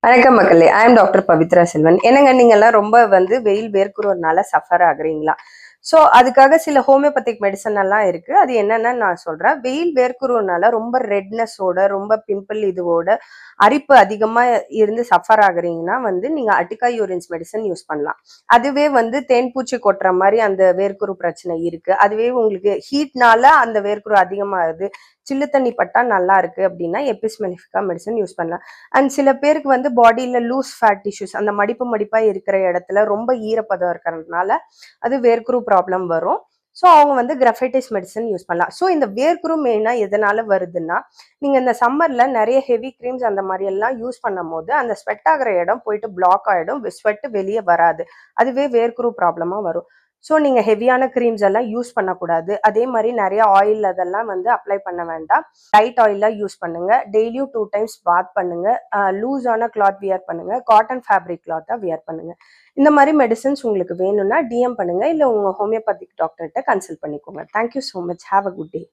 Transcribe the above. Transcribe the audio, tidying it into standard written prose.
வணக்கம் மக்களே. I am doctor Pavithra Selvan. என்னங்க நீங்கெல்லாம் ரொம்ப வெயில் வேர்க்குறதுனால சஃபர் ஆகுறீங்களா? ஸோ அதுக்காக சில ஹோமியோபதிக் மெடிசன் எல்லாம் இருக்கு. அது என்னன்னு நான் சொல்றேன். வெயில் வேர்க்குறதுனால ரொம்ப ரெட்னஸோட, ரொம்ப பிம்பிள் இதுவோட, அரிப்பு அதிகமா இருந்து சஃபர் ஆகுறீங்கன்னா நீங்க அட்டிகா யூரின்ஸ் மெடிசன் யூஸ் பண்ணலாம். அதுவே தேன் பூச்சி கொட்டுற மாதிரி அந்த வேர்க்குரு பிரச்சனை இருக்கு. அதுவே உங்களுக்கு ஹீட்னால அந்த வேர்க்குரு அதிகமாகுது. சில்லு தண்ணி பட்டா நல்லா இருக்கு அப்படின்னா எபிஸ் மெலிஃபிகா மெடிசன் யூஸ் பண்ணலாம். அண்ட் சில பேருக்கு பாடியில லூஸ் ஃபேட் டிஷ்யூஸ் அந்த மடிப்பு மடிப்பா இருக்கிற இடத்துல ரொம்ப ஈரப்பதம் இருக்கிறதுனால அது வேர்க்குரு ப்ராப்ளம் வரும். ஸோ அவங்க கிரஃபைட்டிஸ் மெடிசன் யூஸ் பண்ணலாம். ஸோ இந்த வேர்க்குரு மெயினா எதனால வருதுன்னா, நீங்க இந்த சம்மர்ல நிறைய ஹெவி கிரீம்ஸ் அந்த மாதிரி எல்லாம் யூஸ் பண்ணும் போது அந்த ஸ்வெட் ஆகிற இடம் போயிட்டு பிளாக் ஆயிடும். ஸ்வெட் வெளியே வராது. அதுவே வேர்க்குரு ப்ராப்ளமா வரும். ஸோ நீங்க ஹெவியான கிரீம்ஸ் எல்லாம் யூஸ் பண்ணக்கூடாது. அதே மாதிரி நிறைய ஆயில் அதெல்லாம் அப்ளை பண்ண வேண்டாம். லைட் ஆயிலா யூஸ் பண்ணுங்க. டெய்லியும் 2 டைம்ஸ் பாத் பண்ணுங்க. லூஸான கிளாத் வியர் பண்ணுங்க. காட்டன் ஃபேப்ரிக் கிளாத்தா வியர் பண்ணுங்க. இந்த மாதிரி மெடிசன்ஸ் உங்களுக்கு வேணும்னா டிஎம் பண்ணுங்க. இல்ல உங்க ஹோமியோபதிக் டாக்டர்கிட்ட கன்சல்ட் பண்ணிக்கோங்க. Thank you so much. Have a good day.